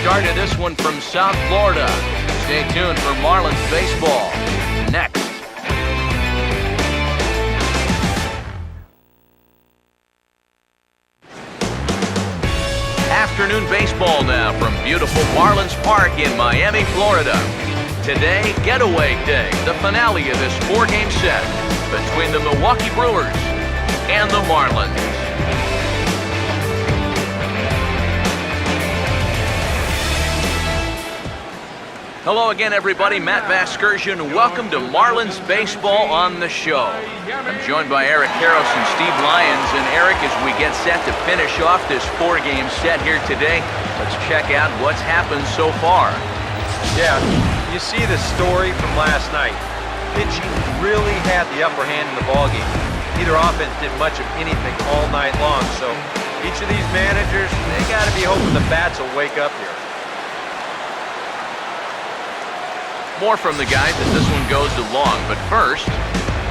start to this one from South Florida. Stay tuned for Marlins baseball next. Afternoon baseball now from beautiful Marlins Park in Miami, Florida. Today, Getaway Day, the finale of this four-game set between the Milwaukee Brewers and the Marlins. Hello again, everybody. Matt Vasgersian. Welcome to Marlins Baseball on the show. I'm joined by Eric Harris and Steve Lyons. And Eric, as we get set to finish off this four-game set here today, let's check out what's happened so far. Yeah, you see the story from last night. Pitching really had the upper hand in the ballgame. Neither offense did much of anything all night long. So each of these managers, they got to be hoping the bats will wake up here. More from the guys as this one goes along, but first,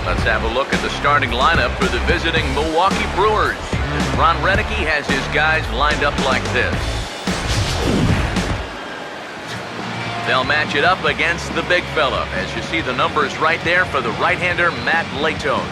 let's have a look at the starting lineup for the visiting Milwaukee Brewers. Ron Renneke has his guys lined up like this. They'll match it up against the big fella, as you see the numbers right there for the right-hander Matt Latos.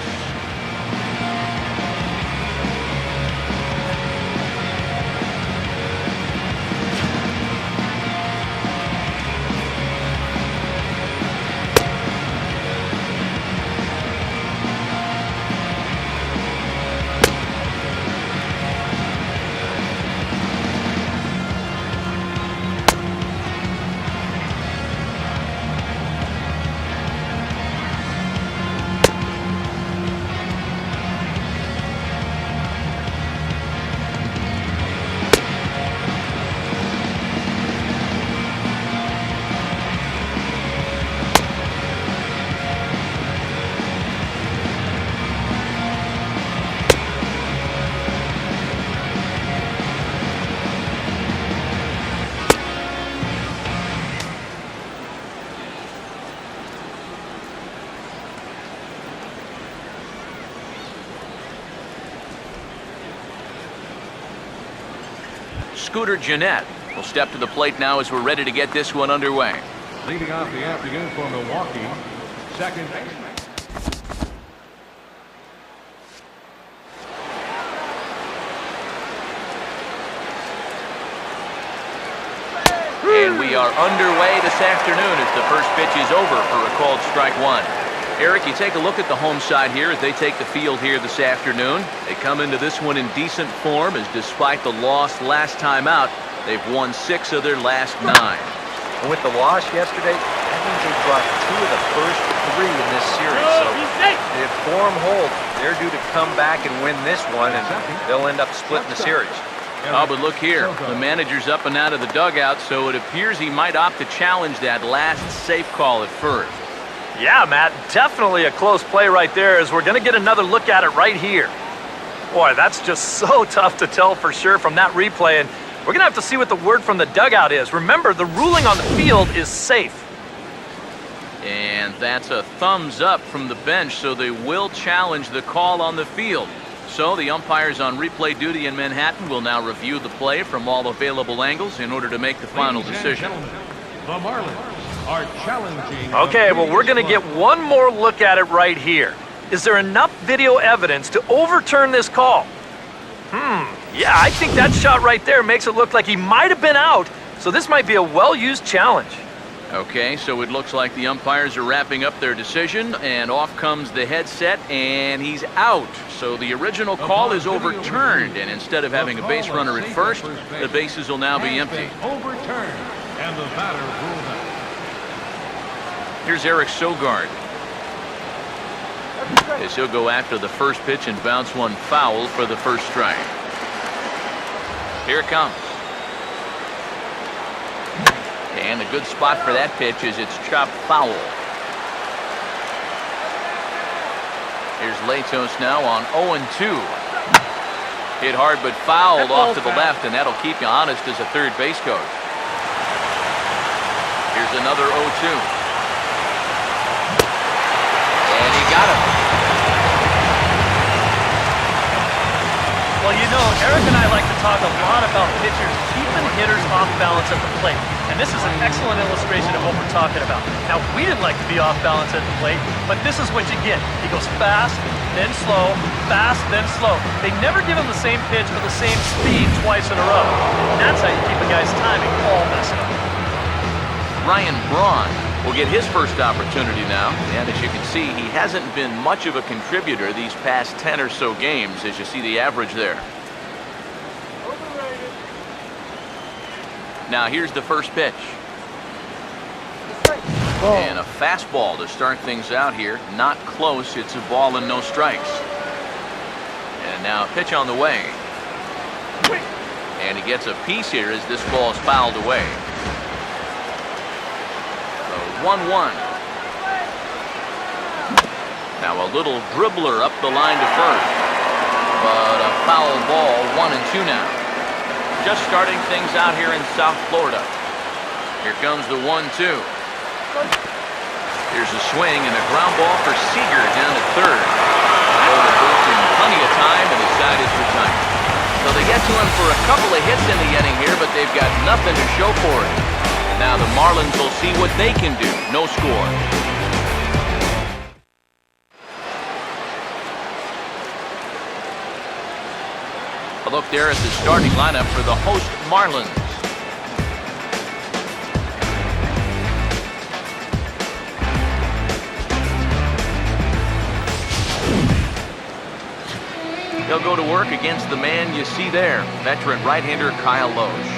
Scooter Gennett will step to the plate now as we're ready to get this one underway. Leading off the afternoon for Milwaukee, second baseman. And we are underway this afternoon as the first pitch is over for a called strike one. Eric, you take a look at the home side here as they take the field here this afternoon. They come into this one in decent form as despite the loss last time out, they've won 6 of their last 9. And with the loss yesterday, that means they dropped 2 of the first 3 in this series. So if form holds, they're due to come back and win this one, and they'll end up splitting the series. Oh, but look here. The manager's up and out of the dugout, so it appears he might opt to challenge that last safe call at first. Yeah, Matt, definitely a close play right there as we're going to get another look at it right here. Boy, that's just so tough to tell for sure from that replay, and we're going to have to see what the word from the dugout is. Remember, the ruling on the field is safe. And that's a thumbs up from the bench, so they will challenge the call on the field. So the umpires on replay duty in Manhattan will now review the play from all available angles in order to make the final decision. The Marlins are challenging. Okay, well, we're going to get one more look at it right here. Is there enough video evidence to overturn this call? Yeah, I think that shot right there makes it look like he might have been out, so this might be a well-used challenge. Okay, so it looks like the umpires are wrapping up their decision, and off comes the headset, and he's out. So the original call is overturned, and instead of having a base runner at first, the bases will now be empty. Overturned, and the batter ruled out. Here's Eric Sogard. As he'll go after the first pitch and bounce one foul for the first strike. Here it comes. And a good spot for that pitch is it's chopped foul. Here's Latos now on 0-2. Hit hard but fouled off to the left, and that'll keep you honest as a third base coach. Here's another 0-2. And he got him. Well, you know, Eric and I like to talk a lot about pitchers keeping hitters off balance at the plate. And this is an excellent illustration of what we're talking about. Now, we didn't like to be off balance at the plate, but this is what you get. He goes fast, then slow, fast, then slow. They never give him the same pitch or the same speed twice in a row. And that's how you keep a guy's timing all messed up. Ryan Braun will get his first opportunity now. And as you can see, he hasn't been much of a contributor these past 10 or so games, as you see the average there. Now here's the first pitch. And a fastball to start things out here. Not close. It's a ball and no strikes. And now a pitch on the way. And he gets a piece here as this ball is fouled away. 1-1. Now a little dribbler up the line to first. But a foul ball, 1-2 now. Just starting things out here in South Florida. Here comes the 1-2. Here's a swing and a ground ball for Seager down to third. Over in plenty of time, and his side is retired. So they get to him for a couple of hits in the inning here, but they've got nothing to show for it. Now the Marlins will see what they can do. No score. A look there at the starting lineup for the host Marlins. They'll go to work against the man you see there, veteran right-hander Kyle Loesch.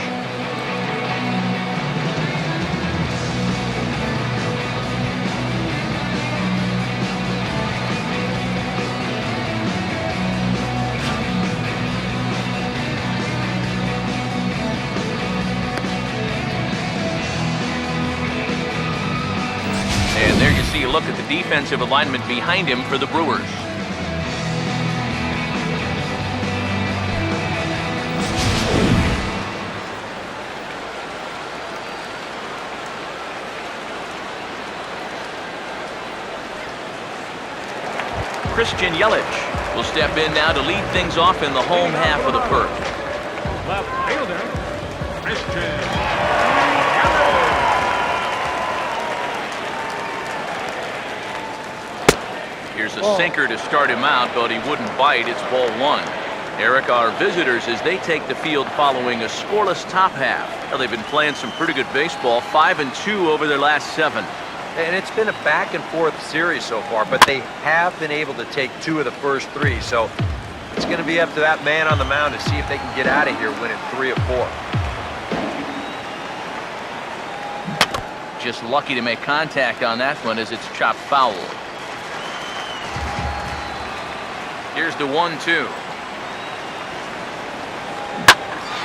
And there you see a look at the defensive alignment behind him for the Brewers. Christian Yelich will step in now to lead things off in the home half of the perk. Left fielder, Christian. Here's a sinker to start him out, but he wouldn't bite. It's ball one. Eric, our visitors, as they take the field following a scoreless top half. Well, they've been playing some pretty good baseball, 5-2 over their last 7. And it's been a back-and-forth series so far, but they have been able to take 2 of the first 3. So it's going to be up to that man on the mound to see if they can get out of here winning 3 of 4. Just lucky to make contact on that one as it's chopped foul. Here's the 1-2.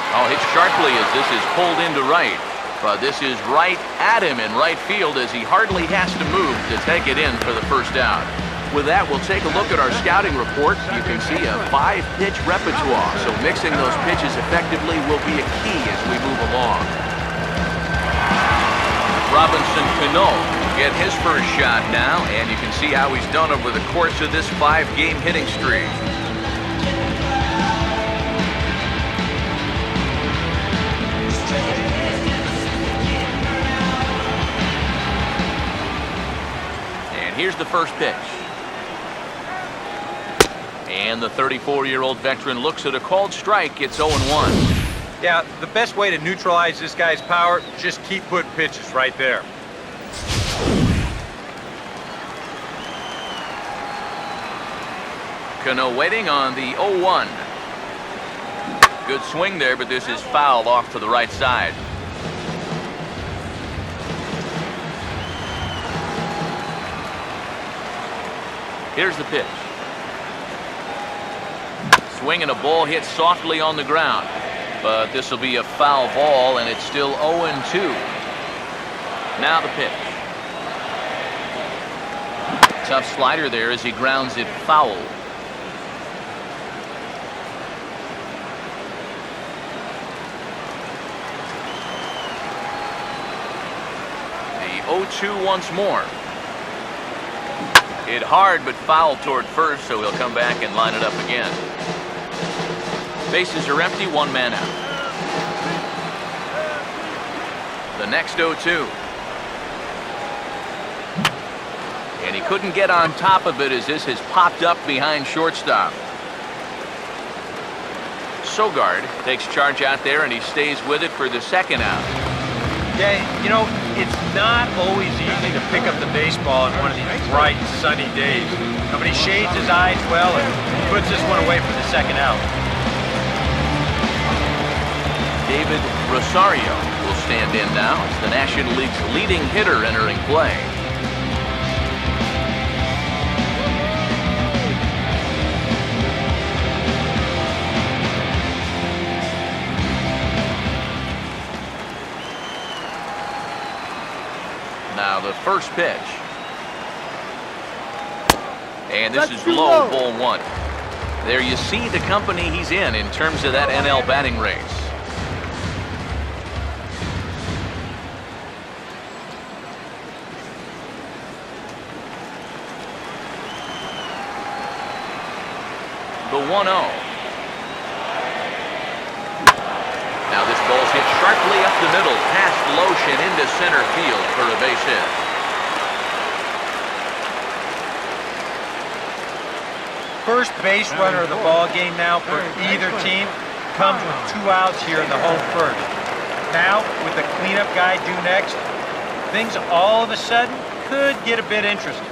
Oh, hit sharply as this is pulled into right. But this is right at him in right field as he hardly has to move to take it in for the first out. With that, we'll take a look at our scouting report. You can see a 5-pitch repertoire, so mixing those pitches effectively will be a key as we move along. Robinson Cano will get his first shot now, and you can see how he's done over the course of this 5-game hitting streak. Here's the first pitch. And the 34-year-old veteran looks at a called strike. It's 0-1. Yeah, the best way to neutralize this guy's power, just keep putting pitches right there. Cano waiting on the 0-1. Good swing there, but this is fouled off to the right side. Here's the pitch. Swing and a ball hit softly on the ground. But this will be a foul ball, and it's still 0-2. Now the pitch. Tough slider there as he grounds it foul. The 0-2 once more. Hit hard but fouled toward first, so he'll come back and line it up again. Bases are empty, one man out. The next 0-2. And he couldn't get on top of it as this has popped up behind shortstop. Sogard takes charge out there, and he stays with it for the second out. Yeah, you know, it's not always easy to pick up the baseball on one of these bright, sunny days. But he shades his eyes well and puts this one away for the second out. David Rosario will stand in now as the National League's leading hitter entering play. Now the first pitch. And this is low, ball one. There you see the company he's in terms of that NL batting race. The 1-0. Now this ball's hit sharply up the middle, past Lotion into center field for a base hit. First base runner of the ball game now for either team comes with 2 outs here in the home first. Now, with the cleanup guy due next, things all of a sudden could get a bit interesting.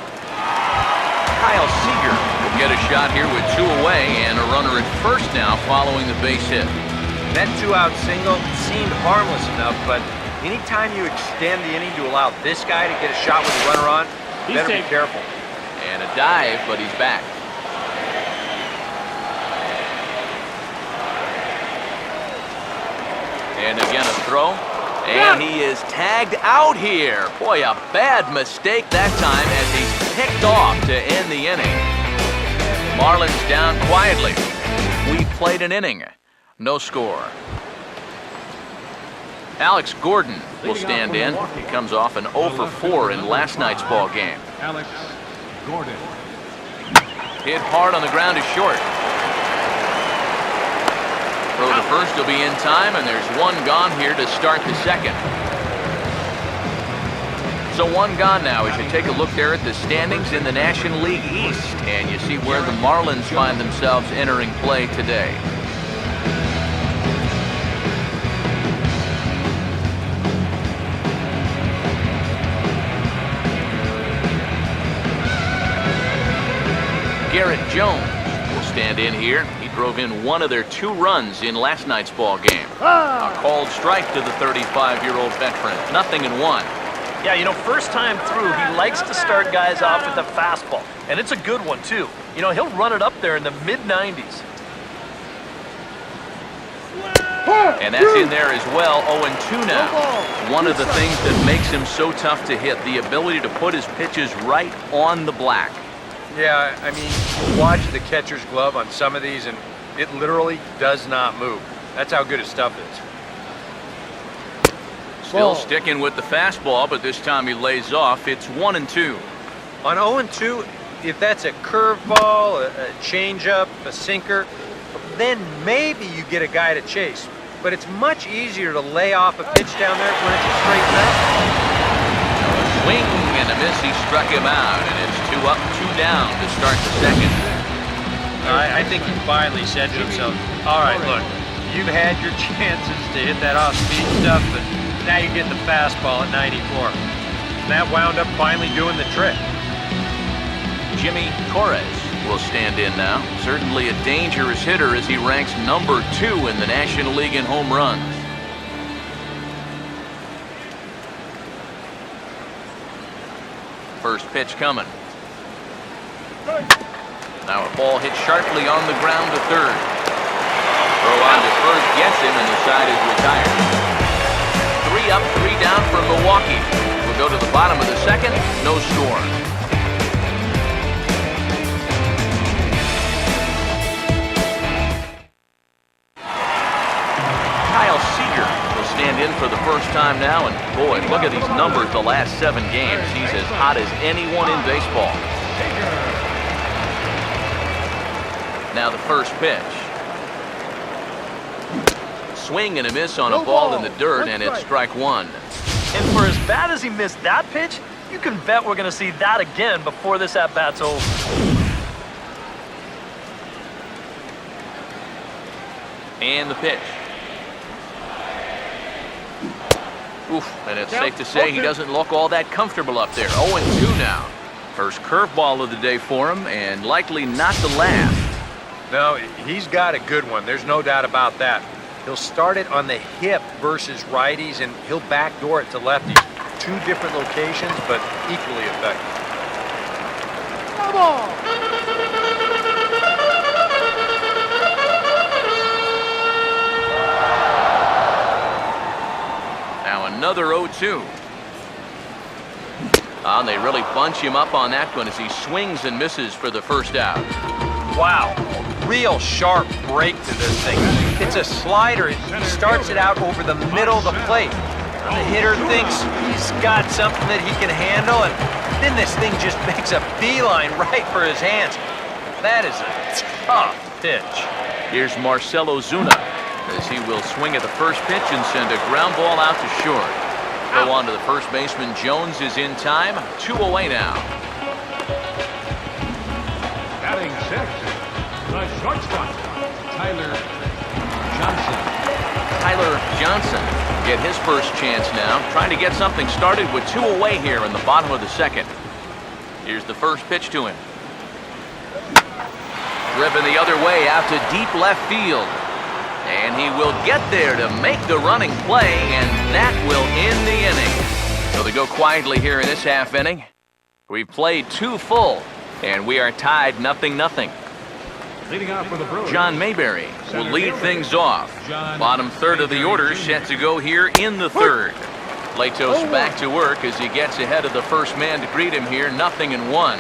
Kyle Seager will get a shot here with 2 away and a runner at first now following the base hit. That 2-out single seemed harmless enough, but anytime you extend the inning to allow this guy to get a shot with a runner on, you better be careful. And a dive, but he's back. And again a throw. And he is tagged out here. Boy, a bad mistake that time as he's picked off to end the inning. Marlins down quietly. We played an inning. No score. Alex Gordon will stand in. He comes off an 0 for 4 in last night's ball game. Alex Gordon. Hit hard on the ground is short. Throw to first will be in time, and there's 1 gone here to start the second. So 1 gone now as you take a look there at the standings in the National League East, and you see where the Marlins find themselves entering play today. Garrett Jones will stand in here. He drove in 1 of their 2 runs in last night's ball game. A called strike to the 35-year-old veteran. 0-1. Yeah, you know, first time through, he likes to start guys off with a fastball. And it's a good one, too. You know, he'll run it up there in the mid-90s. And that's in there as well. 0-2 now. One of the things that makes him so tough to hit, the ability to put his pitches right on the black. Yeah, I mean, watch the catcher's glove on some of these, and it literally does not move. That's how good his stuff is. Still sticking with the fastball, but this time he lays off. It's 1-2. On 0-2, if that's a curveball, a changeup, a sinker, then maybe you get a guy to chase. But it's much easier to lay off a pitch down there when it's a straight curve. Swing and a miss, he struck him out, and it's 2 up, 2 down to start the second. I think he finally said to himself, all right, look, you've had your chances to hit that off-speed stuff, but now you get the fastball at 94. That wound up finally doing the trick. Jimmy Torres will stand in now. Certainly a dangerous hitter as he ranks number 2 in the National League in home runs. First pitch coming. Now a ball hit sharply on the ground to third. Throw on to first gets him, and the side is retired. 3 up, 3 down for Milwaukee. We'll go to the bottom of the second. No score. Kyle Seager will stand in for the first time now, and boy, look at these numbers the last 7 games. He's as hot as anyone in baseball. Now the first pitch. Swing and a miss on a ball in the dirt, and it's strike one. And for as bad as he missed that pitch, you can bet we're going to see that again before this at-bat's over. And the pitch. Oof, and it's safe to say he doesn't look all that comfortable up there. 0-2 now. First curveball of the day for him, and likely not the last. No, he's got a good one. There's no doubt about that. He'll start it on the hip versus righties, and he'll backdoor it to lefties. Two different locations, but equally effective. Come on! Now another 0-2. And they really bunch him up on that one as he swings and misses for the first out. Wow, real sharp break to this thing. It's a slider. He starts it out over the middle of the plate. The hitter thinks he's got something that he can handle, and then this thing just makes a beeline right for his hands. That is a tough pitch. Here's Marcelo Zuna as he will swing at the first pitch and send a ground ball out to short. Go on to the first baseman. Jones is in time. 2 away now. Batting sixth, the shortstop, Tyler Johnson. Tyler Johnson get his first chance now. Trying to get something started with 2 away here in the bottom of the second. Here's the first pitch to him. Driven the other way out to deep left field. And he will get there to make the running play, and that will end the inning. So they go quietly here in this half inning. We've played 2 full, and we are tied 0-0. Leading off for the Brewers, John Mayberry will lead things off. Bottom third of the order set to go here in the third. Latos back to work as he gets ahead of the first man to greet him here, 0-1.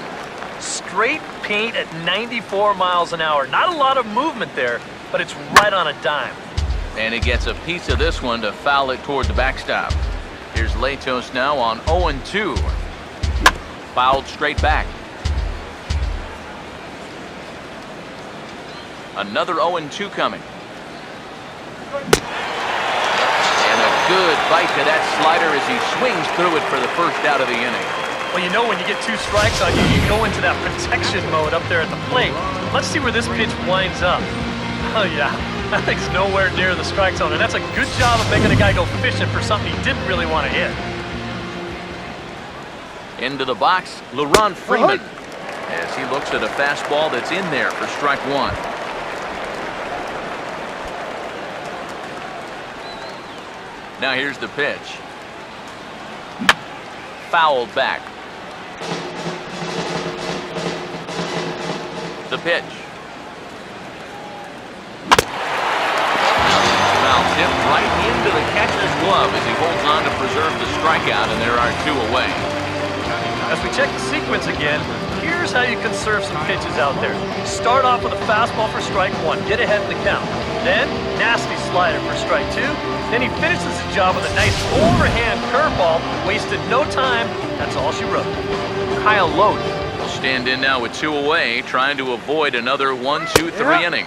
Straight paint at 94 miles an hour. Not a lot of movement there, but it's right on a dime. And he gets a piece of this one to foul it toward the backstop. Here's Latos now on 0-2. Fouled straight back. Another 0-2 coming. And a good bite to that slider as he swings through it for the first out of the inning. Well, you know when you get 2 strikes on you, you go into that protection mode up there at the plate. Let's see where this pitch winds up. Oh, yeah. That thing's nowhere near the strike zone, and that's a good job of making a guy go fishing for something he didn't really want to hit. Into the box, LeRon Freeman, as he looks at a fastball that's in there for strike one. Now here's the pitch. Fouled back. The pitch. Foul tip right into the catcher's glove as he holds on to preserve the strikeout, and there are 2 away. As we check the sequence again, here's how you conserve some pitches out there. Start off with a fastball for strike 1, get ahead in the count. Then, nasty slider for strike 2. Then he finishes the job with a nice overhand curveball. Wasted no time. That's all she wrote. Kyle Loach will stand in now with 2 away, trying to avoid another 1-2-3 inning.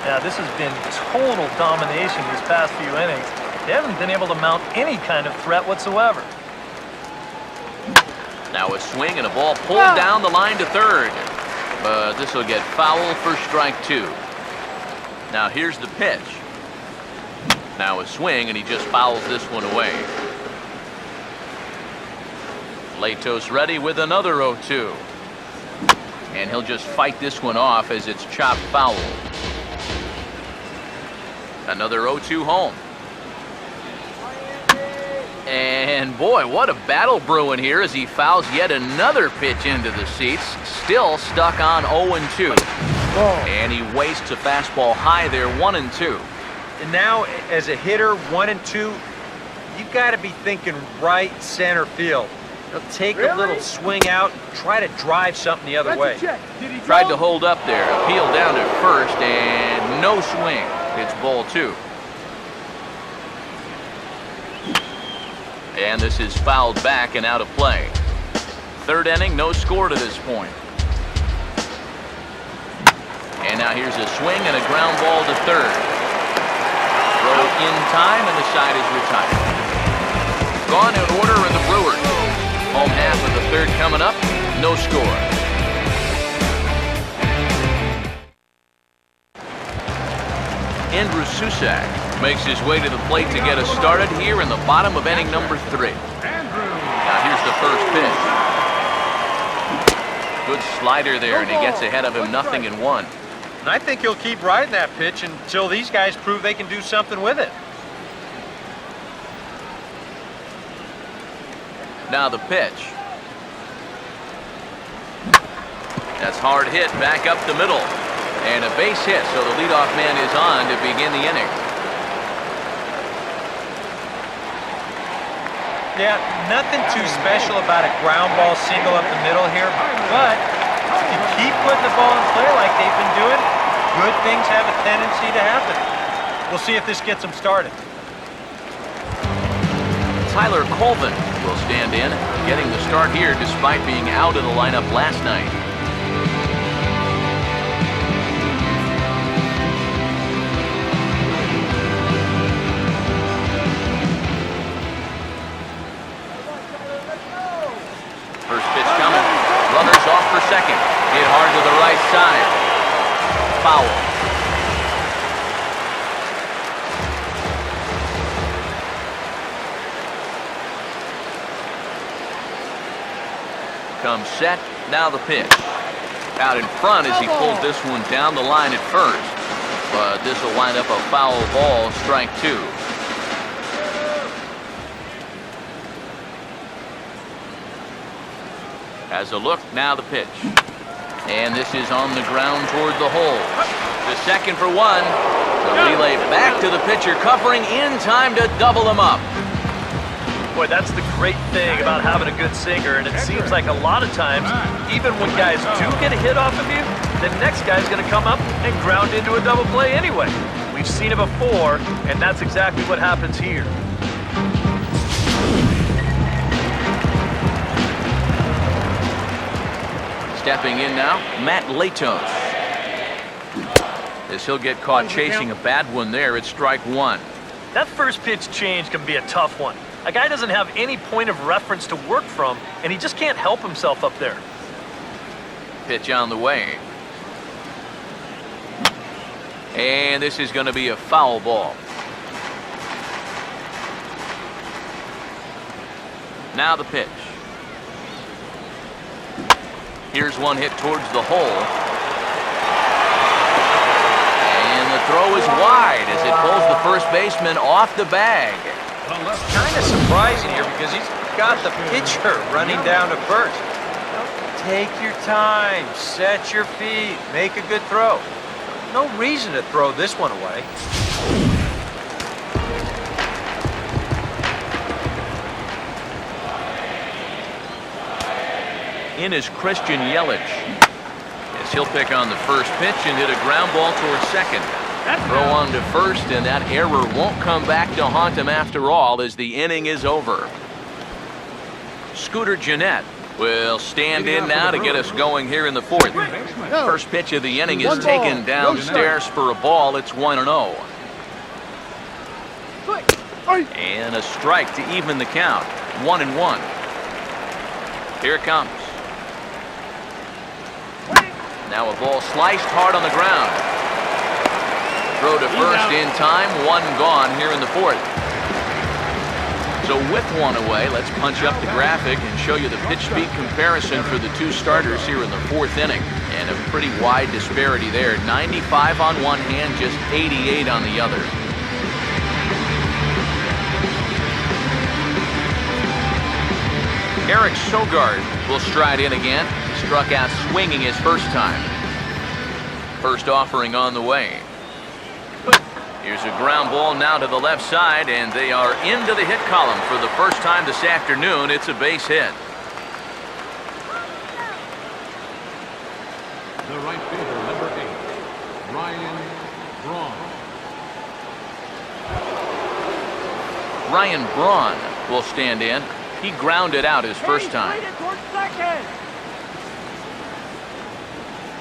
Yeah, this has been total domination these past few innings. They haven't been able to mount any kind of threat whatsoever. Now a swing and a ball pulled down the line to third. But this will get foul for strike 2. Now here's the pitch. Now a swing, and he just fouls this one away. Latos ready with another 0-2. And he'll just fight this one off as it's chopped foul. Another 0-2 home. And boy, what a battle brewing here as he fouls yet another pitch into the seats. Still stuck on 0-2. And he wastes a fastball high there, 1-2. And now, as a hitter, 1-2, you've got to be thinking right center field. He'll take a little swing out, try to drive something the other way. Tried to hold up there, appeal down to first, and no swing. It's ball 2. And this is fouled back and out of play. Third inning, no score to this point. And now here's a swing and a ground ball to third. Throw out in time, and the side is retired. Gone in order are the Brewers. Home half of the third coming up. No score. Andrew Susak makes his way to the plate to get us started here in the bottom of inning number 3. Now here's the first pitch. Good slider there, and he gets ahead of him 0-1. And I think he'll keep riding that pitch until these guys prove they can do something with it. Now the pitch. That's hard hit back up the middle. And a base hit, so the leadoff man is on to begin the inning. Yeah, nothing too special about a ground ball single up the middle here, but if you keep putting the ball in play like they've been doing, good things have a tendency to happen. We'll see if this gets them started. Tyler Colvin will stand in, getting the start here despite being out of the lineup last night. First pitch coming. Runners off for second. Hit hard to the right side. Foul. Comes set. Now the pitch. Out in front as he pulls this one down the line at first. But this will wind up a foul ball, strike 2. Has a look, now the pitch. And this is on the ground toward the hole. The second for 1. The relay back to the pitcher, covering in time to double him up. Boy, that's the great thing about having a good sinker, and it seems like a lot of times, even when guys do get a hit off of you, the next guy's going to come up and ground into a double play anyway. We've seen it before, and that's exactly what happens here. Stepping in now, Matt Latos. As he'll get caught chasing a bad one there, it's strike 1. That first pitch change can be a tough one. A guy doesn't have any point of reference to work from, and he just can't help himself up there. Pitch on the way. And this is going to be a foul ball. Now the pitch. Here's one hit towards the hole. And the throw is wide as it pulls the first baseman off the bag. Kind of surprising here because he's got the pitcher running down to first. Take your time, set your feet, make a good throw. No reason to throw this one away. In is Christian Yelich. As he'll pick on the first pitch and hit a ground ball towards second. Throw on to first, and that error won't come back to haunt him after all as the inning is over. Scooter Gennett will stand in now to get us going here in the 4th. First pitch of the inning is taken downstairs for a ball. It's 1-0. And a strike to even the count. 1-1. Here it comes. Now a ball sliced hard on the ground. Throw to first in time, 1 gone here in the 4th. So with 1 away, let's punch up the graphic and show you the pitch speed comparison for the 2 starters here in the 4th inning. And a pretty wide disparity there. 95 on one hand, just 88 on the other. Eric Sogard will stride in again. Struck out swinging his first time. First offering on the way. Here's a ground ball now to the left side, and they are into the hit column for the first time this afternoon. It's a base hit. The right fielder, number 8, Ryan Braun. Ryan Braun will stand in. He grounded out his first time.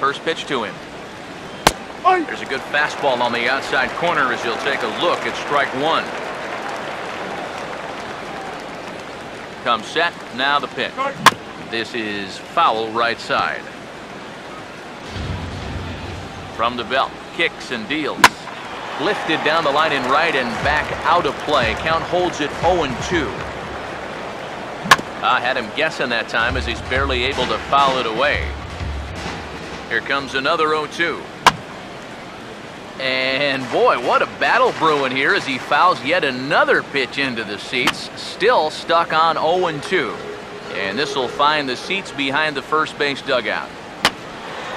First pitch to him. There's a good fastball on the outside corner as he'll take a look at strike one. Comes set, now the pitch. This is foul right side. From the belt, kicks and deals. Lifted down the line in right and back out of play. Count holds it 0-2. I had him guessing that time as he's barely able to foul it away. Here comes another 0-2. And boy, what a battle brewing here as he fouls yet another pitch into the seats. Still stuck on 0-2. And this will find the seats behind the first base dugout.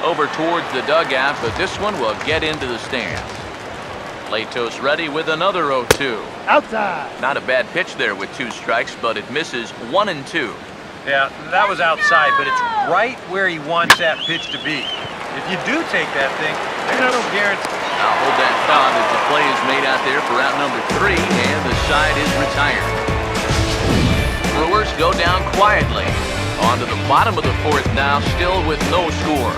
Over towards the dugout, but this one will get into the stands. Latos ready with another 0-2. Outside. Not a bad pitch there with 2 strikes, but it misses 1-2. Yeah, that was outside, but it's right where he wants that pitch to be. If you do take that thing, there's no guarantee. I'll hold that thought as the play is made out there for out number 3, and the side is retired. Brewers go down quietly. On to the bottom of the 4th now, still with no score.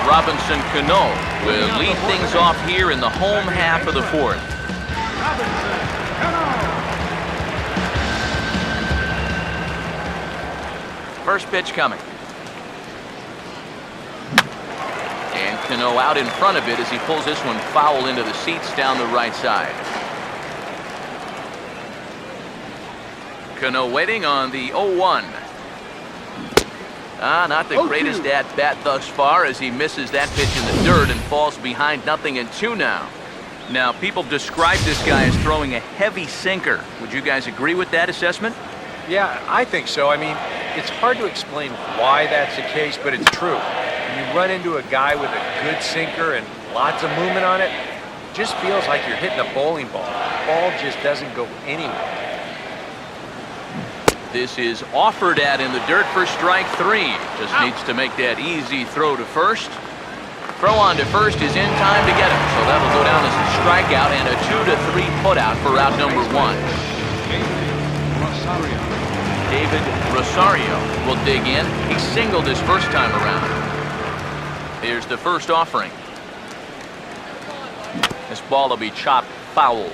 Robinson Cano will lead things off here in the home half of the 4th. First pitch coming. And Cano out in front of it as he pulls this one foul into the seats down the right side. Cano waiting on the 0-1. Not the greatest at-bat thus far as he misses that pitch in the dirt and falls behind 0-2 now. Now, people describe this guy as throwing a heavy sinker. Would you guys agree with that assessment? Yeah, I think so. I mean, it's hard to explain why that's the case, but it's true. When you run into a guy with a good sinker and lots of movement on it, it just feels like you're hitting a bowling ball. The ball just doesn't go anywhere. This is offered at in the dirt for strike 3. Just needs to make that easy throw to first. Throw on to first is in time to get him, so that'll go down as a strikeout and a 2-3 putout for out number 1. David Rosario will dig in. He singled his first time around. Here's the first offering. This ball will be chopped foul.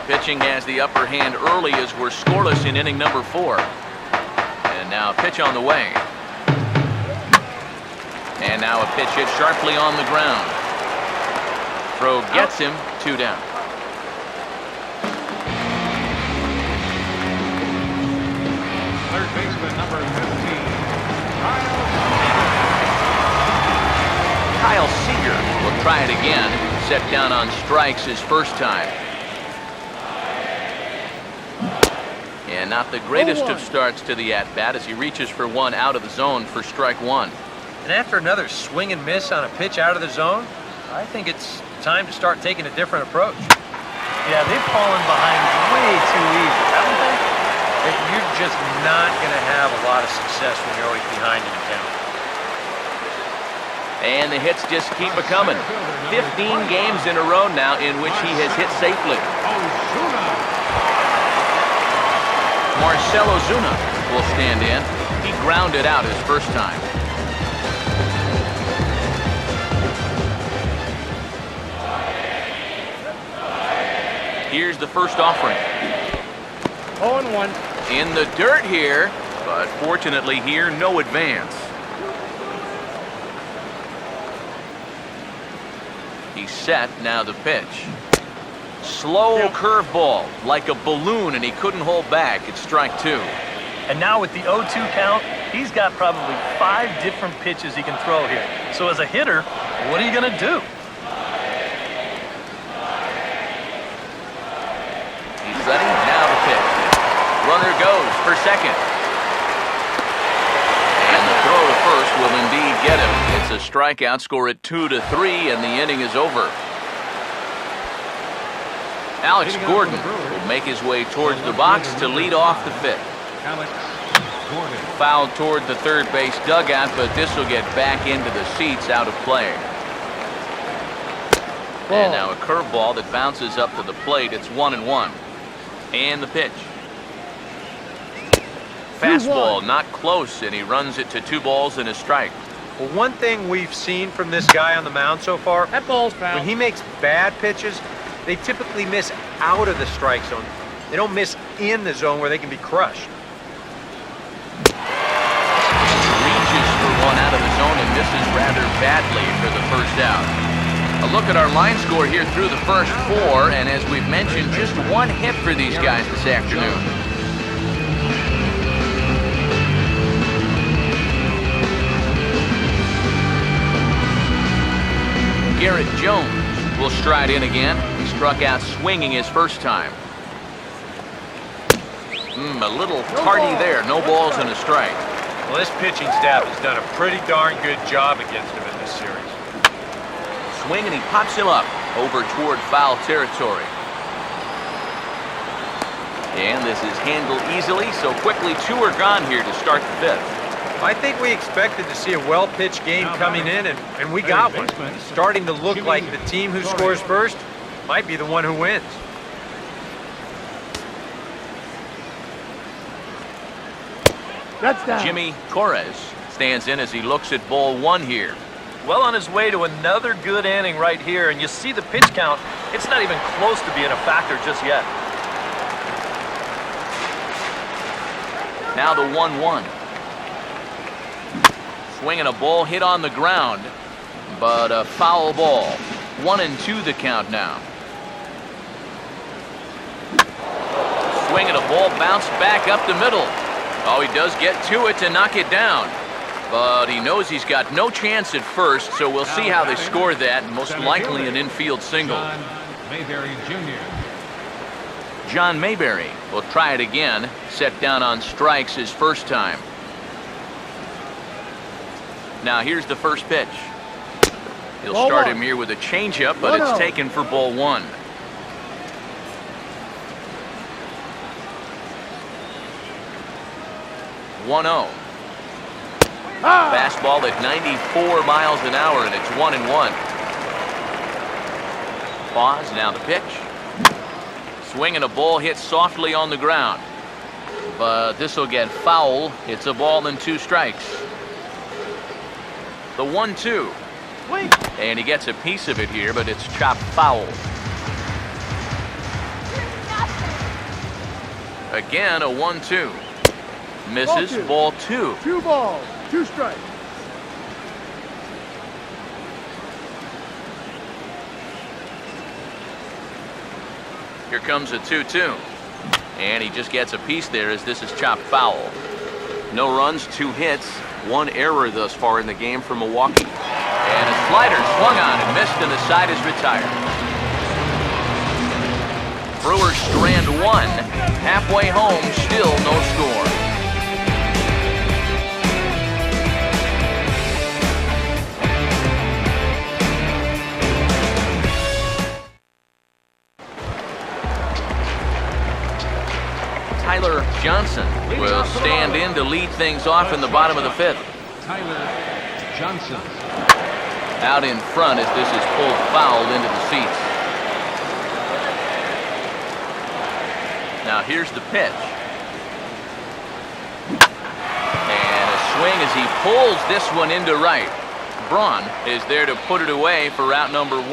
Pitching has the upper hand early as we're scoreless in inning number 4. And now a pitch on the way. And now a pitch hit sharply on the ground. Throw gets him, 2 down. Third baseman, number 15, Kyle Seager will try it again. Set down on strikes his first time. And not the greatest of starts to the at-bat as he reaches for one out of the zone for strike 1. And after another swing and miss on a pitch out of the zone, I think it's time to start taking a different approach. Yeah, they've fallen behind way too easy, haven't they? That you're just not going to have a lot of success when you're always behind in the count. And the hits just keep a-coming. 15 games in a row now in which he has hit safely. Marcell Ozuna will stand in. He grounded out his first time. Here's the first offering. 0-1. In the dirt here, but fortunately here, no advance. He's set, now the pitch. Slow curveball, like a balloon, and he couldn't hold back. It's strike 2. And now with the 0-2 count, he's got probably 5 different pitches he can throw here. So as a hitter, what are you going to do? He's ready, now the pitch. Runner goes for second. And the throw to first will indeed get him. It's a strikeout, score at 2-3, and the inning is over. Alex Gordon will make his way towards the box to lead off the 5th. Alex Gordon. Fouled toward the third base dugout, but this will get back into the seats out of play. And now a curveball that bounces up to the plate. It's 1-1. And the pitch. Fastball, not close, and he runs it to 2 balls and a strike. Well, one thing we've seen from this guy on the mound so far, That ball's foul. when he makes bad pitches, they typically miss out of the strike zone. They don't miss in the zone where they can be crushed. Reaches for one out of the zone and misses rather badly for the first out. A look at our line score here through the first 4, and as we've mentioned, just 1 hit for these guys this afternoon. Garrett Jones will stride in again. He struck out swinging his first time. A little tardy there. No balls and a strike. Well, this pitching staff has done a pretty darn good job against him in this series. Swing, and he pops him up over toward foul territory. And this is handled easily, so quickly 2 are gone here to start the 5th. I think we expected to see a well-pitched game coming in, and we got one. It's starting to look like the team who scores first might be the one who wins. That's down. Jimmy Torres stands in as he looks at ball 1 here. Well on his way to another good inning right here, and you see the pitch count. It's not even close to being a factor just yet. Now the 1-1. Swinging a ball hit on the ground, but a foul ball. 1-2 the count now. Swinging a ball bounced back up the middle. Oh, he does get to it to knock it down. But he knows he's got no chance at first, so we'll see how they score that. Most likely an infield single. John Mayberry Jr. John Mayberry will try it again. Set down on strikes his first time. Now here's the first pitch. He'll Ball start 1. him here with a changeup, but it's 1-0. taken for ball 1. Fastball at 94 miles an hour, and it's 1-1. Pause, now the pitch. Swinging a ball hit softly on the ground. But this will get foul. It's a ball and 2 strikes. The 1-2. And he gets a piece of it here, but it's chopped foul. Again, a 1-2. Misses, ball 2. 2 balls, 2 strikes. Here comes a 2-2. And he just gets a piece there as this is chopped foul. No runs, 2 hits, 1 error thus far in the game for Milwaukee. And a slider swung on and missed, and the side is retired. Brewers strand 1. Halfway home, still no score. Tyler Johnson will stand in to lead things off in the bottom of the 5th. Tyler Johnson. Out in front as this is pulled foul into the seats. Now here's the pitch. And a swing as he pulls this one into right. Braun is there to put it away for out number 1.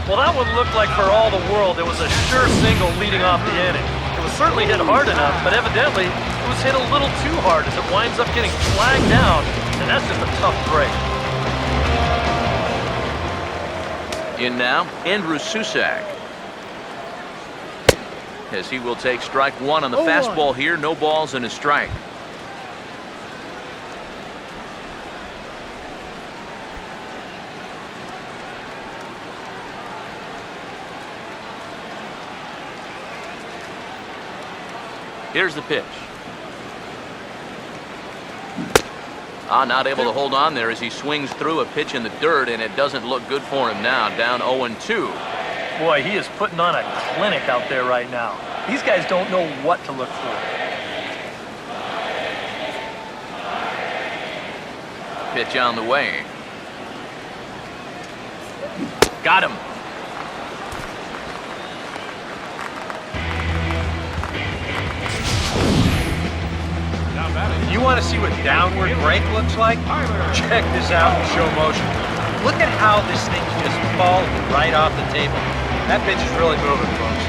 Well, that one looked like for all the world it was a sure single leading off the inning. It was certainly hit hard enough, but evidently it was hit a little too hard as it winds up getting flagged down, and that's just a tough break. In now, Andrew Susak. As he will take strike 1 on the 0-1. fastball here. No balls and a strike. Here's the pitch. Not able to hold on there as he swings through a pitch in the dirt, and it doesn't look good for him now. Down 0-2. Boy, he is putting on a clinic out there right now. These guys don't know what to look for. Pitch on the way. Got him. You want to see what downward break looks like? Check this out in show motion. Look at how this thing's just falling right off the table. That pitch is really moving, folks.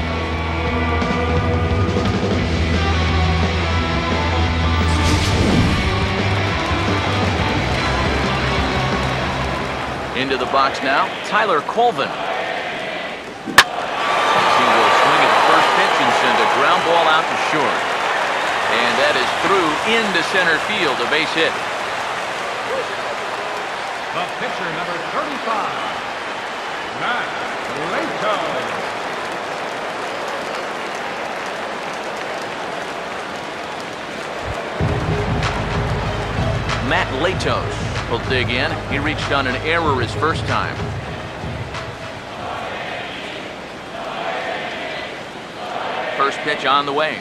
Into the box now, Tyler Colvin. He will swing at the first pitch and send a ground ball out to short. And that is through into center field, a base hit. The pitcher, number 35, Matt Lato. Matt Latos will dig in. He reached on an error his first time. First pitch on the way.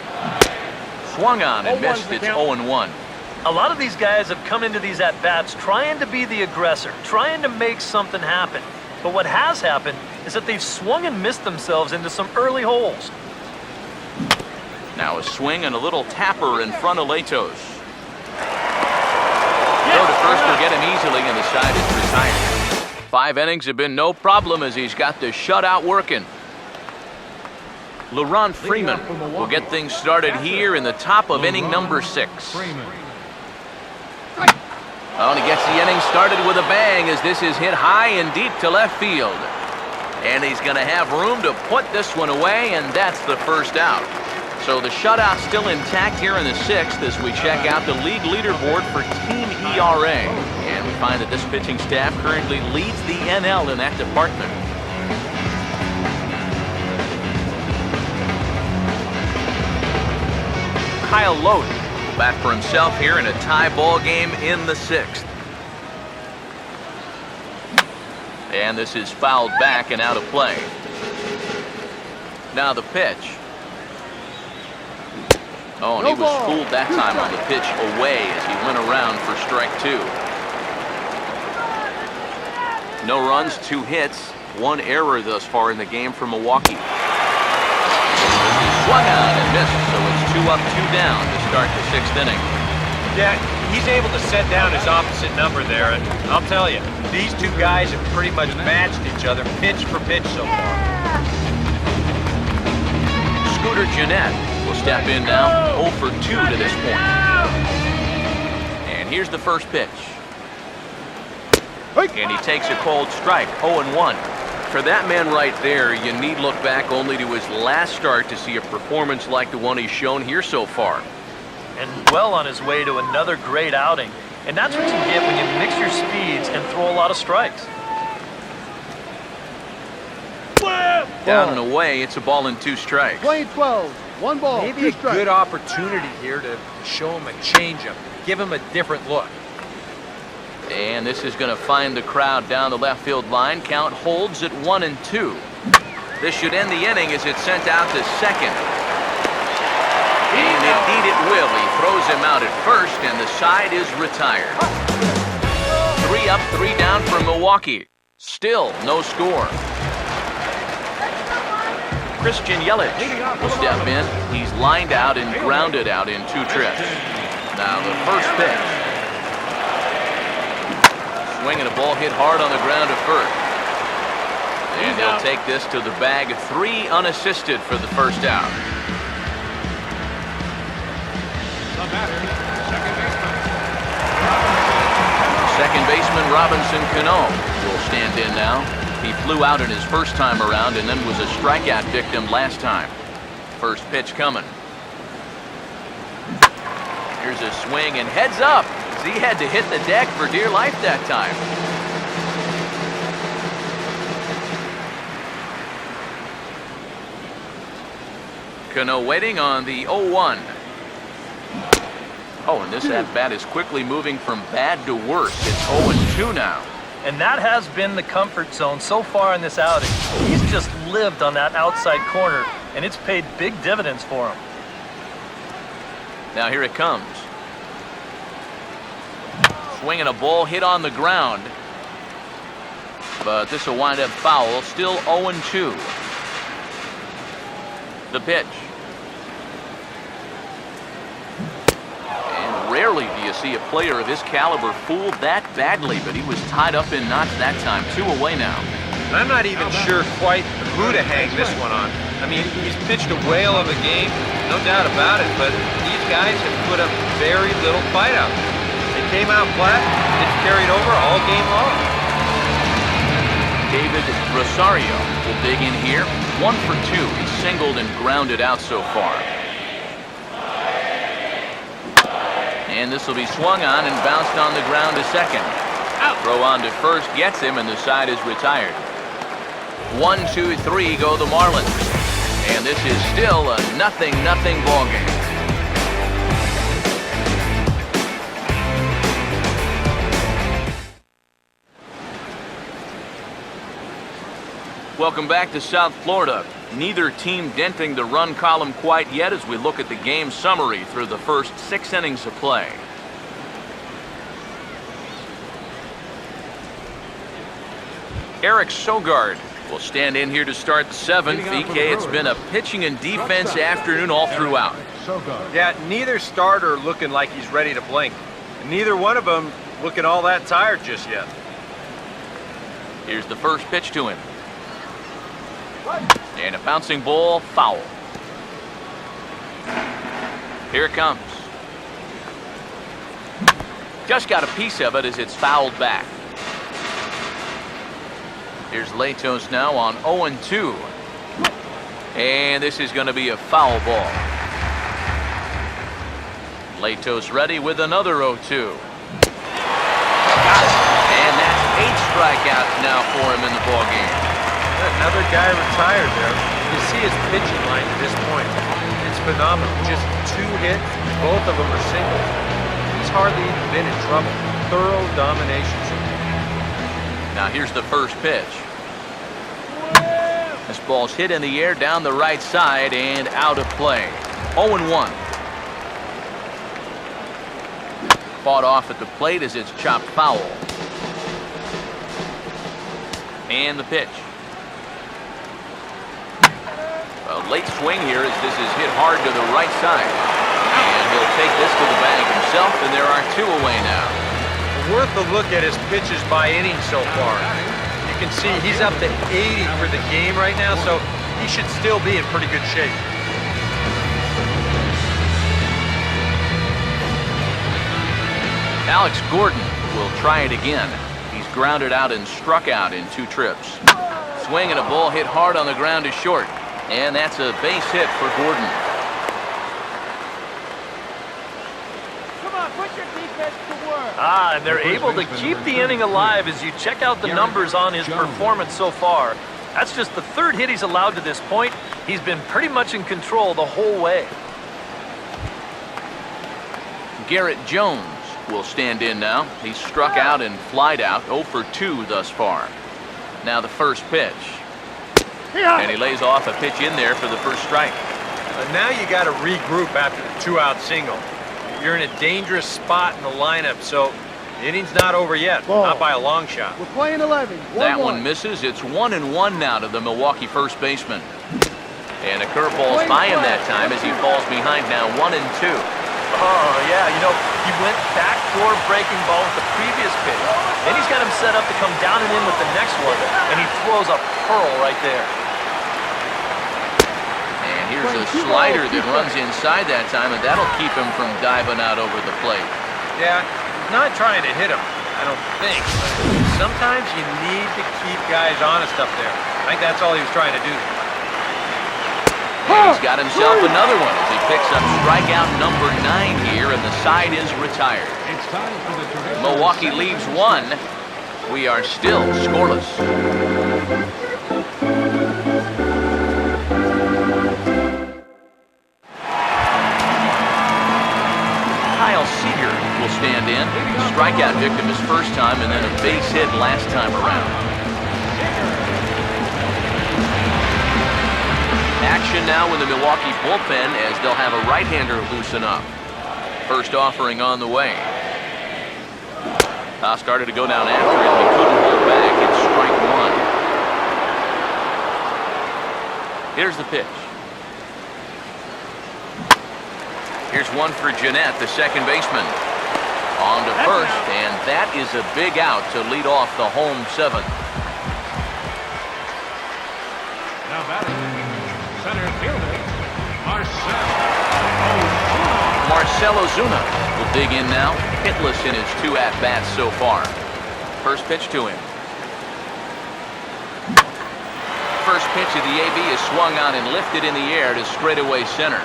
Swung on and missed. It's 0-1. A lot of these guys have come into these at-bats trying to be the aggressor, trying to make something happen. But what has happened is that they've swung and missed themselves into some early holes. Now a swing and a little tapper in front of Latos. Throw to first will get him easily, and the side is retired. 5 innings have been no problem as he's got the shutout working. LeRon Freeman will get things started here in the top of inning number 6. Oh, and he gets the inning started with a bang as this is hit high and deep to left field. And he's going to have room to put this one away, and that's the first out. So the shutout's still intact here in the 6th as we check out the league leaderboard for team ERA. And we find that this pitching staff currently leads the NL in that department. Kyle Loden will bat for himself here in a tie ball game in the 6th. And this is fouled back and out of play. Now the pitch. Oh, and he was fooled that time on the pitch away as he went around for strike 2. No runs, 2 hits, 1 error thus far in the game for Milwaukee. Swung on and missed, so it's 2 up, 2 down to start the 6th inning. Yeah, he's able to set down his opposite number there, and I'll tell you, these 2 guys have pretty much matched each other pitch for pitch so far. Scooter Gennett will step in now, 0 for 2 to this point. And here's the first pitch. And he takes a cold strike, 0-1. For that man right there, you need look back only to his last start to see a performance like the one he's shown here so far. And well on his way to another great outing. And that's what you get when you mix your speeds and throw a lot of strikes. Down and away, it's a ball and 2 strikes. Playing 12. 1 ball. Maybe 2 a strikes. good opportunity here to show him a changeup, give him a different look. And this is going to find the crowd down the left field line. Count holds at 1-2. This should end the inning as it's sent out to second. And indeed it will. He throws him out at first, and the side is retired. 3 up, 3 down for Milwaukee. Still no score. Christian Yelich will step in. He's lined out and grounded out in 2 trips. Now the first pitch. Swinging a ball hit hard on the ground to first. And he'll take this to the bag. 3 unassisted for the first out. The batter, Second baseman Robinson Cano will stand in now. He flew out in his first time around and then was a strikeout victim last time. First pitch coming. Here's a swing and heads up. He had to hit the deck for dear life that time. Cano waiting on the 0-1. Oh, and this at-bat is quickly moving from bad to worse. It's 0-2 now. And that has been the comfort zone so far in this outing. He's just lived on that outside corner, and it's paid big dividends for him. Now here it comes. Swinging a ball hit on the ground. But this will wind up foul. Still 0-2. The pitch. And Rarely do you see a player of his caliber fooled that badly, but he was tied up in knots that time. 2 away now. I'm not even sure quite who to hang this one on. I mean, he's pitched a whale of a game, no doubt about it, but these guys have put up very little fight out there. They came out flat, it's carried over all game long. David Rosario will dig in here. 1 for 2. He's singled and grounded out so far. And this will be swung on and bounced on the ground to second. Throw on to first gets him, and the side is retired. 1, 2, 3 go the Marlins. And this is still a 0-0 ball game. Welcome back to South Florida. Neither team denting the run column quite yet as we look at the game summary through the first 6 innings of play. Eric Sogard will stand in here to start the 7th. EK, it's been a pitching and defense afternoon all throughout. Yeah, neither starter looking like he's ready to blink. And neither one of them looking all that tired just yet. Here's the first pitch to him. And a bouncing ball, foul. Here it comes. Just got a piece of it as it's fouled back. Here's Latos now on 0-2. And this is going to be a foul ball. Latos ready with another 0-2. And that's 8 strikeouts now for him in the ball game. Another guy retired there. You see his pitching line to this point. It's phenomenal. Just 2 hits, both of them are singles. He's hardly even been in trouble. Thorough domination. Now here's the first pitch. This ball's hit in the air down the right side and out of play. 0-1. Fought off at the plate as it's chopped foul. And the pitch. A late swing here as this is hit hard to the right side. And he'll take this to the bag himself, and there are 2 away now. Worth a look at his pitches by inning so far. You can see he's up to 80 for the game right now, so he should still be in pretty good shape. Alex Gordon will try it again. He's grounded out and struck out in 2 trips. Swing and a ball hit hard on the ground is short. And that's a base hit for Gordon. Come on, put your defense to work. And they're able to keep the inning alive as you check out the numbers on his performance so far. That's just the 3rd hit he's allowed to this point. He's been pretty much in control the whole way. Garrett Jones will stand in now. He's struck out and flied out. 0 for 2 thus far. Now the first pitch. And he lays off a pitch in there for the first strike. Now you got to regroup after the 2-out single. You're in a dangerous spot in the lineup, so the inning's not over yet. Not by a long shot. We're playing 11. That one misses. It's 1-1 now to the Milwaukee first baseman. And a curveball's by him that time as he falls behind now 1-2. Oh, yeah, he went backdoor breaking ball with the previous pitch. Then he's got him set up to come down and in with the next one, and he throws a pearl right there. And here's a slider that runs inside that time, and that'll keep him from diving out over the plate. Yeah, not trying to hit him, I don't think. But sometimes you need to keep guys honest up there. I think that's all he was trying to do. And he's got himself another one as he picks up strikeout number 9 here, and the side is retired. Milwaukee leaves 1. We are still scoreless. Kyle Seager will stand in. Strikeout victim his first time and then a base hit last time around. Action now in the Milwaukee bullpen as they'll have a right-hander loosen up. First offering on the way. Started to go down after it, but couldn't hold back. It's strike 1. Here's the pitch. Here's one for Jeanette, the second baseman. On to first, and that is a big out to lead off the home 7th. Now batting, center fielder, Marcell Ozuna will dig in now, hitless in his 2 at-bats so far. First pitch to him. First pitch of the AB is swung on and lifted in the air to straightaway center.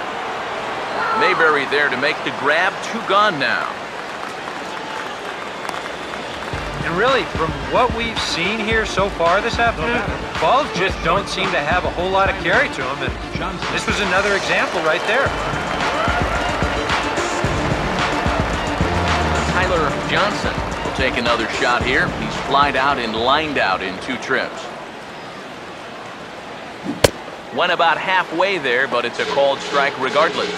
Mayberry there to make the grab. 2 gone now. And really, from what we've seen here so far this afternoon, balls just don't seem to have a whole lot of carry to them. And this was another example right there. Tyler Johnson will take another shot here. He's flied out and lined out in 2 trips. Went about halfway there, but it's a called strike regardless.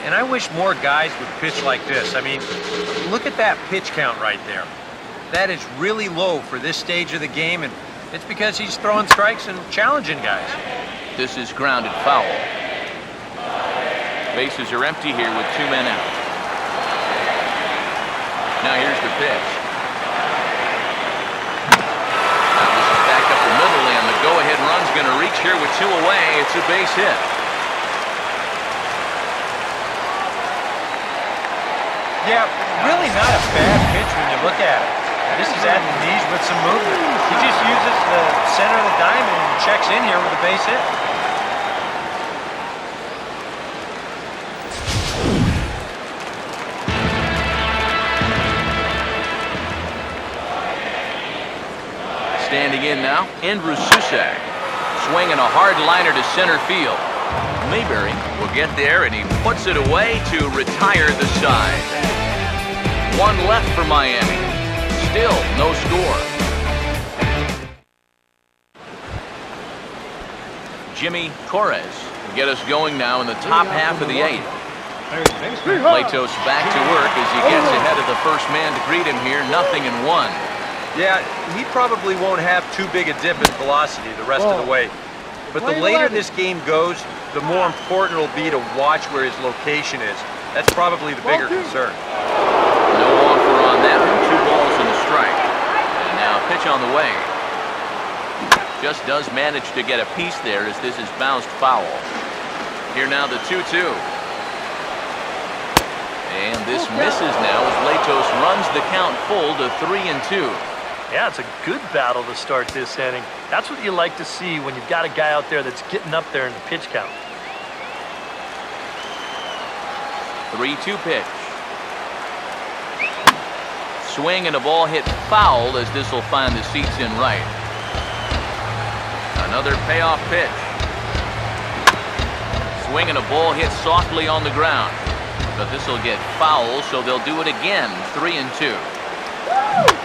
And I wish more guys would pitch like this. I mean, look at that pitch count right there. That is really low for this stage of the game, and it's because he's throwing strikes and challenging guys. This is grounded foul. Bases are empty here with 2 men out. Now here's the pitch. Now this is back up the middle, and the go-ahead run's going to reach here with 2 away. It's a base hit. Yeah, really not a bad pitch when you look at it. This is at the knees with some movement. He just uses the center of the diamond and checks in here with a base hit. Standing in now, Andrew Susak. Swinging a hard liner to center field. Mayberry will get there, and he puts it away to retire the side. 1 left for Miami. Still no score. Jimmy Torres will get us going now in the top half of the 8th. Latos back to work as he gets ahead of the first man to greet him here. 0-1. Yeah, he probably won't have too big a dip in velocity the rest of the way. But the later this game goes, the more important it'll be to watch where his location is. That's probably the bigger concern. No offer on that one. 2 balls and a strike. And now pitch on the way. Just does manage to get a piece there as this is bounced foul. Here now the 2-2. And this misses now as Latos runs the count full to 3-2. Yeah, it's a good battle to start this inning. That's what you like to see when you've got a guy out there that's getting up there in the pitch count. 3-2 pitch. Swing and a ball hit foul as this will find the seats in right. Another payoff pitch. Swing and a ball hit softly on the ground. But this will get foul, so they'll do it again. 3-2.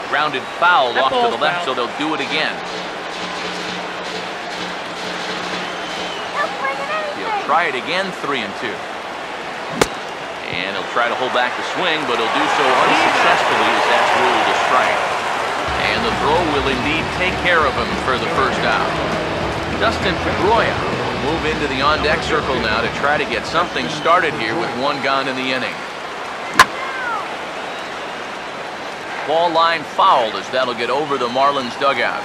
Grounded foul off to the left, so they'll do it again. He'll try it again. 3-2. And he'll try to hold back the swing, but he'll do so unsuccessfully as that's ruled a strike. And the throw will indeed take care of him for the first out. Dustin Pedroia will move into the on-deck circle now to try to get something started here with 1 gone in the inning. Ball line fouled as that'll get over the Marlins dugout.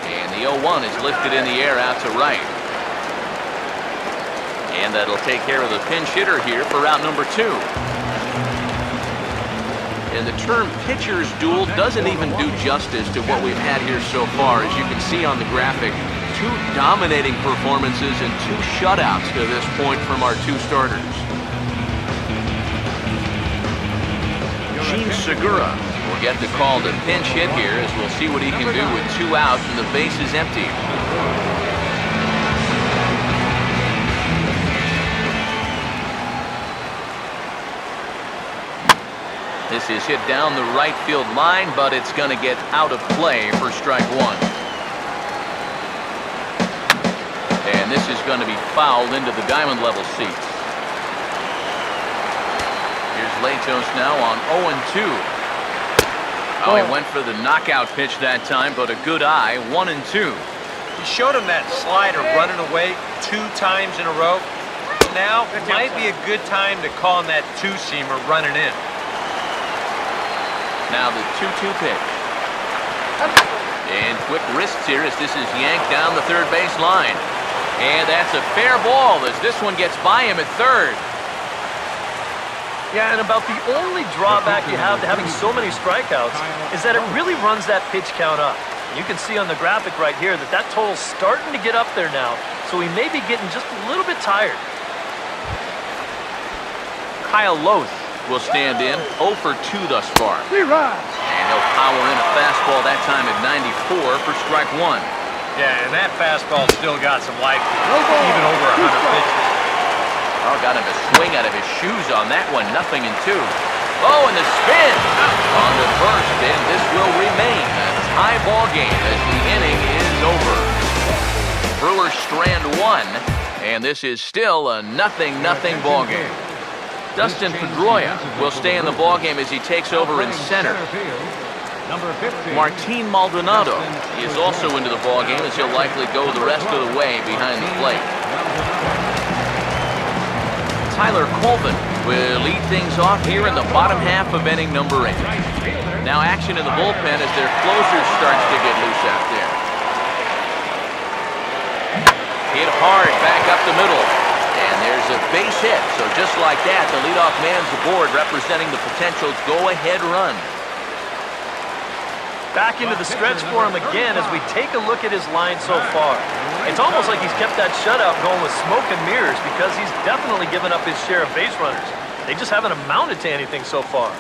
And the 0-1 is lifted in the air out to right. And that'll take care of the pinch hitter here for route number 2. And the term pitcher's duel doesn't even do justice to what we've had here so far. As you can see on the graphic, 2 dominating performances and 2 shutouts to this point from our 2 starters. Gene Segura will get the call to pinch hit here as we'll see what he can do with 2 outs and the base is empty. This is hit down the right field line, but it's going to get out of play for strike 1. And this is going to be fouled into the diamond level seats. Here's Latos now on 0-2. Oh, he went for the knockout pitch that time, but a good eye. 1-2. He showed him that slider running away 2 times in a row. now might be a good time to call on that two-seamer running in. Now the 2-2 pitch. And quick wrists here as this is yanked down the third base line. And that's a fair ball as this one gets by him at third. Yeah, and about the only drawback you have to having so many strikeouts is that it really runs that pitch count up. You can see on the graphic right here that that total's starting to get up there now, so he may be getting just a little bit tired. Kyle Loth will stand in, 0 for 2 thus far. And he'll power in a fastball that time at 94 for strike 1. Yeah, and that fastball still got some life to it, even over 100 pitches. Oh, got him a swing out of his shoes on that one, 0-2. Oh, and the spin on the first, and this will remain a tie ball game as the inning is over. Brewers strand 1, and this is still a 0-0 ball game. Dustin Pedroia will stay in the ball game as he takes over in center. Martin Maldonado is also into the ball game as he'll likely go the rest of the way behind the plate. Tyler Colvin will lead things off here in the bottom half of inning number 8. Now action in the bullpen as their closer starts to get loose out there. Hit hard back up the middle. And there's a base hit. So just like that, the leadoff man's aboard representing the potential go-ahead run. Back into the stretch for him again as we take a look at his line so far. It's almost like he's kept that shutout going with smoke and mirrors because he's definitely given up his share of base runners. They just haven't amounted to anything so far.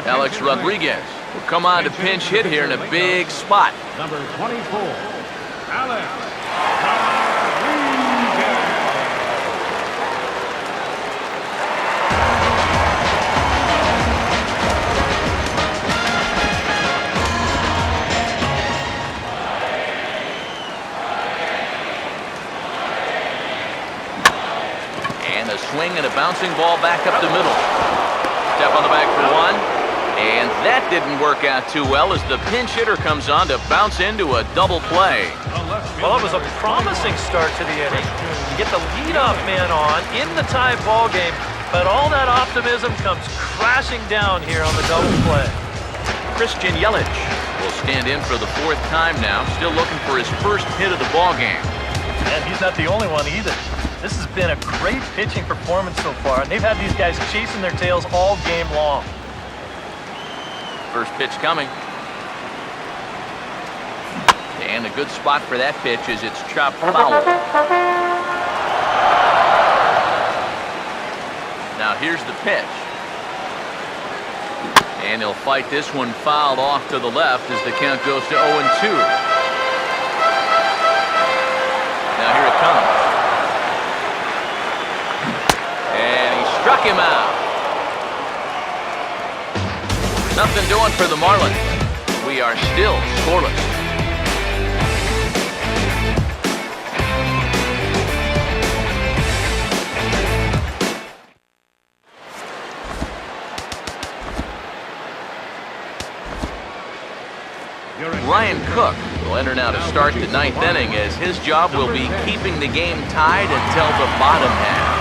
Alex Rodriguez will come on to pinch hit here in a big spot. Number 24, Alex Rodriguez. And a swing and a bouncing ball back up the middle. Step on the bag for 1. And that didn't work out too well as the pinch hitter comes on to bounce into a double play. Well, it was a promising start to the inning. You get the leadoff man on in the tie ball game, but all that optimism comes crashing down here on the double play. Christian Yelich will stand in for the 4th time now, still looking for his first hit of the ball game. And he's not the only one either. This has been a great pitching performance so far, and they've had these guys chasing their tails all game long. First pitch coming. And a good spot for that pitch as it's chopped foul. Now here's the pitch. And he'll fight this one fouled off to the left as the count goes to 0-2. Now here it comes. And he struck him out. Nothing doing for the Marlins. We are still scoreless. Ryan Cook will enter now to start the 9th inning as his job will be keeping the game tied until the bottom half.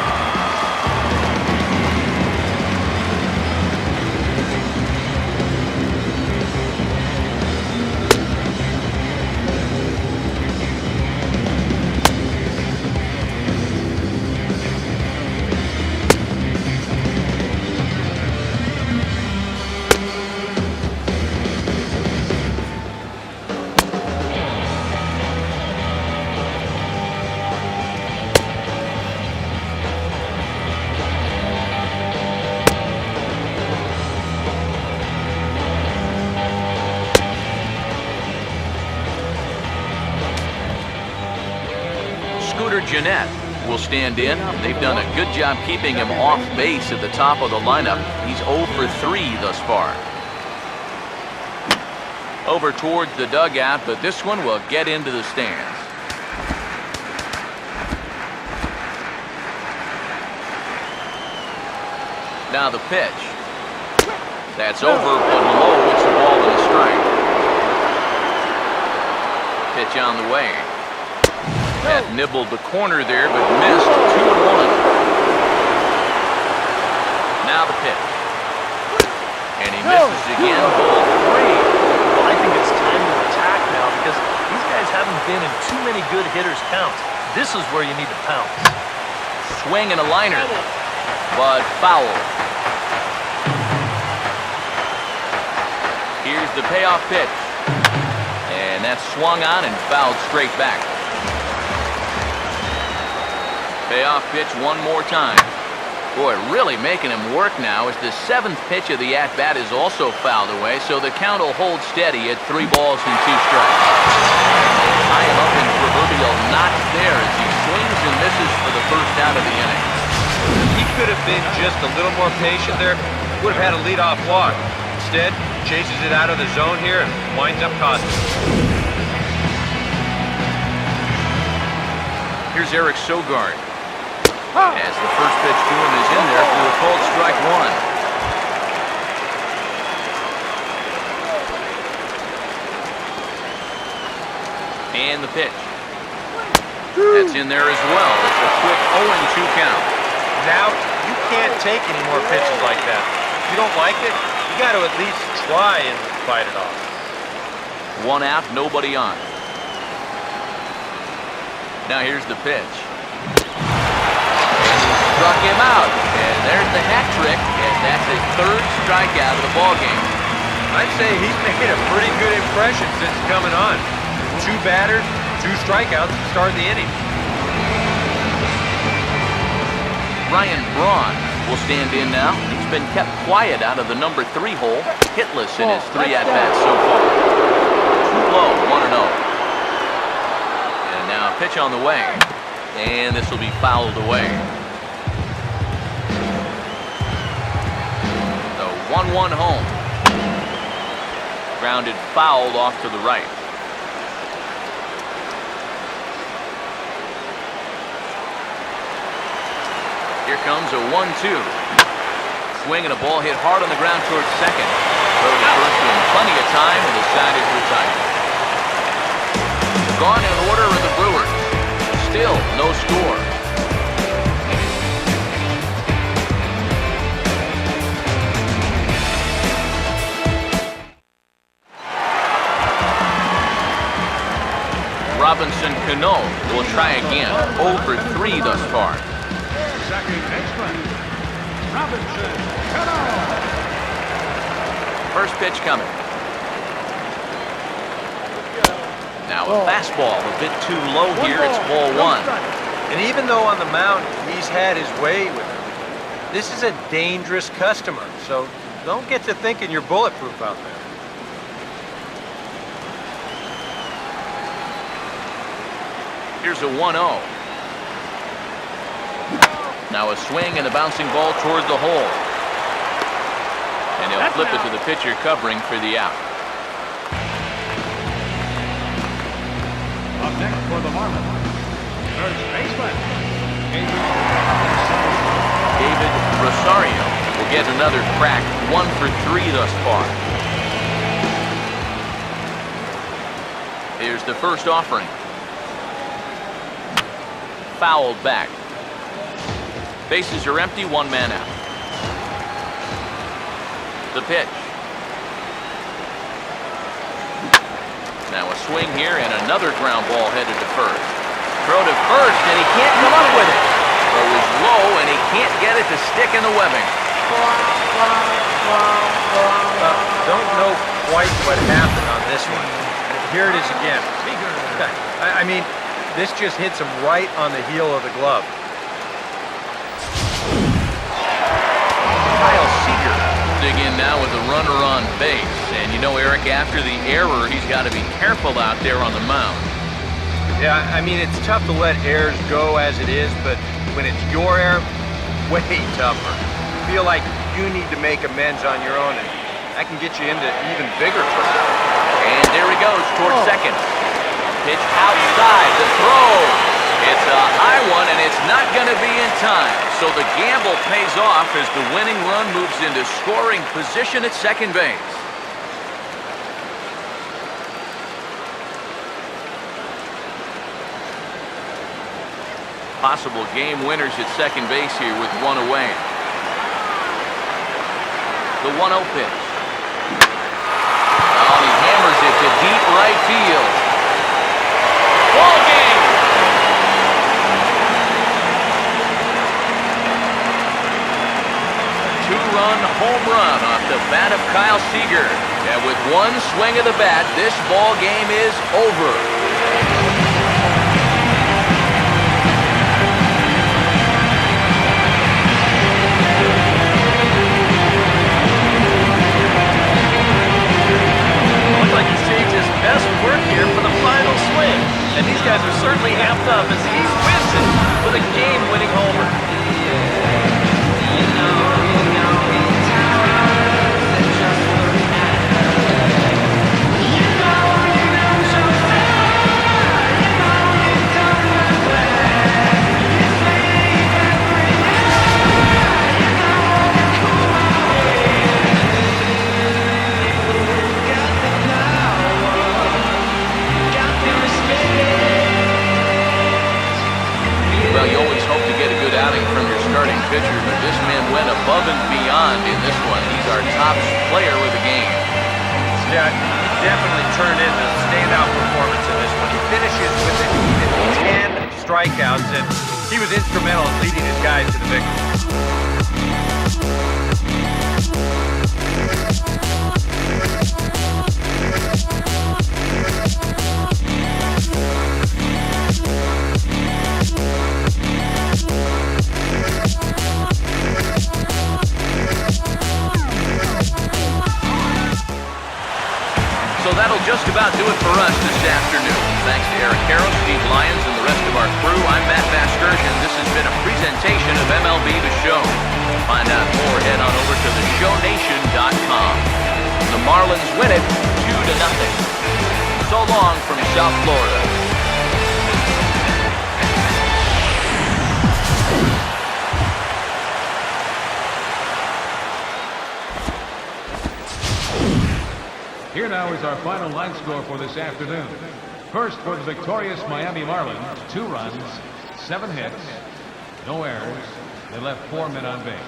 Jeanette will stand in. They've done a good job keeping him off base at the top of the lineup. He's 0 for 3 thus far. Over towards the dugout, but this one will get into the stands. Now the pitch. That's over, but low. It's a ball and a strike. Pitch on the way. That nibbled the corner there, but missed. 2-1. Now the pitch. And he misses again. Ball 3. Well, I think it's time to attack now because these guys haven't been in too many good hitters' counts. This is where you need to pounce. Swing and a liner, but foul. Here's the payoff pitch. And that's swung on and fouled straight back. Payoff pitch one more time. Boy, really making him work now as the 7th pitch of the at-bat is also fouled away, so the count will hold steady at 3 balls and 2 strikes. Tie him up in proverbial knots there as he swings and misses for the first out of the inning. He could have been just a little more patient there. Would have had a leadoff walk. Instead, chases it out of the zone here and winds up costing him. Here's Eric Sogard. As the first pitch to him is in there for a called strike 1. And the pitch. That's in there as well. It's a quick 0-2 count. Now, you can't take any more pitches like that. If you don't like it, you got to at least try and fight it off. 1 out, nobody on. Now here's the pitch. Struck him out, and there's the hat trick, and that's his 3rd strikeout of the ballgame. I'd say he's made a pretty good impression since coming on. 2 batters, 2 strikeouts to start the inning. Ryan Braun will stand in now. He's been kept quiet out of the number 3 hole, hitless in his 3 at-bats so far. Too low, 1-0. And now a pitch on the way, and this will be fouled away. 1-1 home. Grounded fouled off to the right. Here comes a 1-2. Swing and a ball hit hard on the ground towards second. Throw to first in plenty of time, and the side is retired. Gone in order are the Brewers. Still no score. Robinson Cano will try again. 0 for 3 thus far. Second baseman, Robinson Cano. First pitch coming. Now a fastball a bit too low here. It's ball 1. And even though on the mound he's had his way with him, this is a dangerous customer, so don't get to thinking you're bulletproof out there. Here's a 1-0. Now a swing and a bouncing ball toward the hole. And he'll flip it to the pitcher covering for the out. Up next for the Marlins, first baseman, David Rosario will get another crack. 1 for 3 thus far. Here's the first offering. Fouled back. Bases are empty, 1 man out. The pitch. Now a swing here and another ground ball headed to first. Throw to first and he can't come up with it. Throw is low and he can't get it to stick in the webbing. Don't know quite what happened on this one. Here it is again. I mean, this just hits him right on the heel of the glove. Kyle Seager dig in now with a runner on base. And you know, Eric, after the error, he's got to be careful out there on the mound. Yeah, I mean, it's tough to let errors go as it is, but when it's your error, way tougher. You feel like you need to make amends on your own, and that can get you into even bigger trouble. And there he goes towards second. Pitch outside, the throw. It's a high one, and it's not going to be in time. So the gamble pays off as the winning run moves into scoring position at second base. possible game winners at second base here with one away. The 1-0 pitch. Oh, he hammers it to deep right field. Ball game! Two-run home run off the bat of Kyle Seager. And with one swing of the bat, this ball game is over. Looks like he saved his best work here for the final swing. And these guys are certainly amped up as he wins it with a game-winning homer. Well, you always hope to get a good outing from your starting pitcher, but this man went above and beyond in this one. He's our top player with the game. Yeah, he definitely turned in a standout performance in this one. He finishes with even 10 strikeouts, and he was instrumental in leading his guys to the victory. So that'll just about do it for us this afternoon. Thanks to Eric Harrow, Steve Lyons, and the rest of our crew. I'm Matt Vasgersian. This has been a presentation of MLB The Show. Find out more, head on over to theshownation.com. The Marlins win it 2-0. So long from South Florida. Here now is our final line score for this afternoon. First for the victorious Miami Marlins, 2 runs, 7 hits, no errors. They left 4 men on base.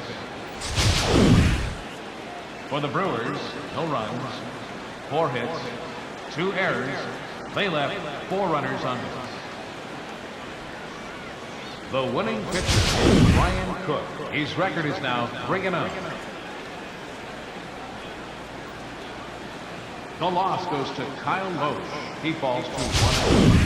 For the Brewers, no runs, 4 hits, 2 errors. They left 4 runners on base. The winning pitcher is Brian Cook. His record is now 3-0. The loss goes to Kyle Loesch. He falls to 1-0.